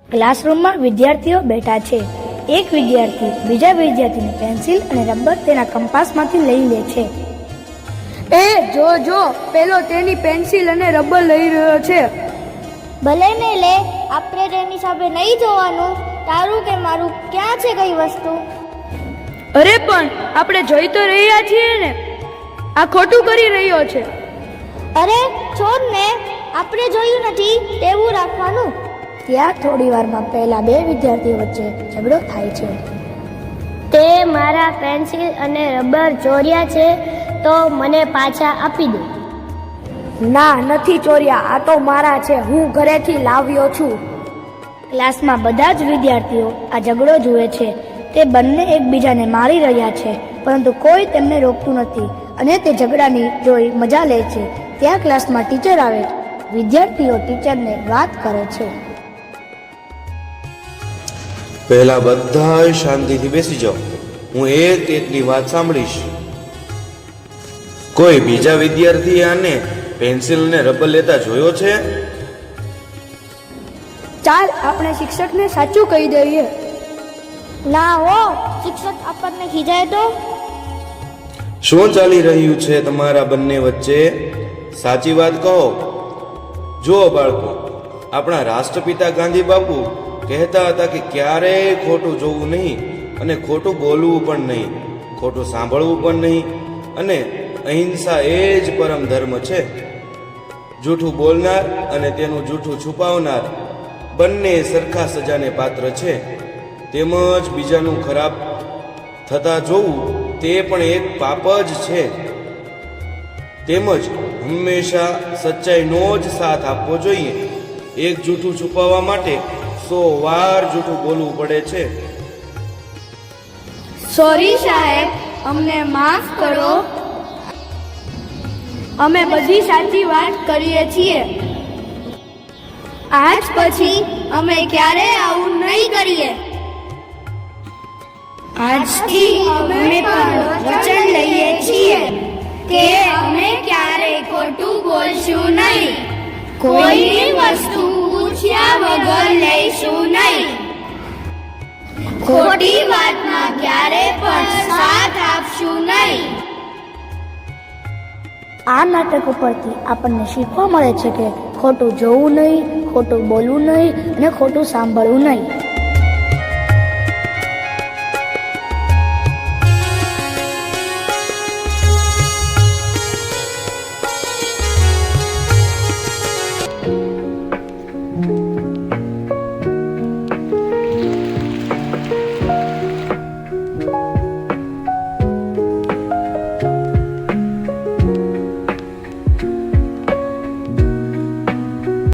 ક્લાસરૂમમાં વિદ્યાર્થીઓ બેઠા છે. એક વિદ્યાર્થી બીજા વિદ્યાર્થીની પેન્સિલ અને રબર તેના કંપાસમાંથી લઈ લે છે. જો પેલો તેની પેન્સિલ અને રબર લઈ રહ્યો છે. ભલે ને લે, આપણે તેની સામે નહીં જોવાનું. તારું કે મારું ક્યાં છે કઈ વસ્તુ? અરે પણ આપણે જોઈ તો રહ્યા છીએ ને, આ ખોટું કરી રહ્યો છે. અરે છોડ ને, આપણે જોયું નથી તેવું રાખવાનું. ત્યાં થોડી વારમાં પહેલા બે વિદ્યાર્થીઓ વચ્ચે ઝઘડો થાય છે. તે મારા પેન્સિલ અને રબર ચોર્યા છે તો મને પાછા આપી દે. ના, નથી ચોર્યા, આ તો મારા છે, હું ઘરેથી લાવ્યો છું. ક્લાસમાં બધા જ વિદ્યાર્થીઓ આ ઝઘડો જુએ છે. તે બંને એકબીજાને મારી રહ્યા છે, પરંતુ કોઈ તેમને રોકતું નથી અને તે ઝઘડાની જોઈ મજા લે છે. ત્યાં ક્લાસમાં ટીચર આવે છે. વિદ્યાર્થીઓ ટીચરને વાત કરે છે. પહેલા બધા શાંતિથી બેસી જાઓ, હું એકની વાત સાંભળીશ. કોઈ બીજા વિદ્યાર્થીએ આને પેન્સિલ ને રબર લેતા જોયો છે? ચાલ આપણે શિક્ષકને સાચું કહી દઈએ. ના હો, શિક્ષક આપણને ખીજાય તો. શું ચાલી રહ્યું છે તમારા બંને વચ્ચે? સાચી વાત કહો. જુઓ બાળકો, આપણા રાષ્ટ્રપિતા ગાંધી બાપુ કહેતા હતા કે ક્યારેય ખોટું જોવું નહીં અને ખોટું બોલવું પણ નહીં, ખોટું સાંભળવું પણ નહીં, અને અહિંસા એ જ પરમ ધર્મ છે. જૂઠું બોલનાર અને તેનું જૂઠું છુપાવનાર બંને સરખા સજાને પાત્ર છે. તેમજ બીજાનું ખરાબ થતા જોવું તે પણ એક પાપ જ છે. તેમજ હંમેશા સચ્ચાઈનો જ સાથ આપવો જોઈએ. એક જૂઠું છુપાવવા માટે 100 વાર જૂઠું બોલવું પડે છે. સોરી સાહેબ, અમને માફ કરો. અમે બધી સાચી વાત કરીએ છીએ. આજ પછી અમે ક્યારેય આવું નહીં કરીએ. આજથી અમે પણ વચન લઈએ છીએ કે અમે ક્યારેય ખોટું બોલશું નહીં, કોઈની વસ્તુ પૂછ્યા વગર લઈશું નહીં, ખોટી વાતમાં ક્યારે પણ સાથ આપશું નહીં. આ નાટક ઉપરથી આપણને શીખવા મળે છે કે ખોટું જોવું નહીં, ખોટું બોલવું નહીં અને ખોટું સાંભળવું નહીં.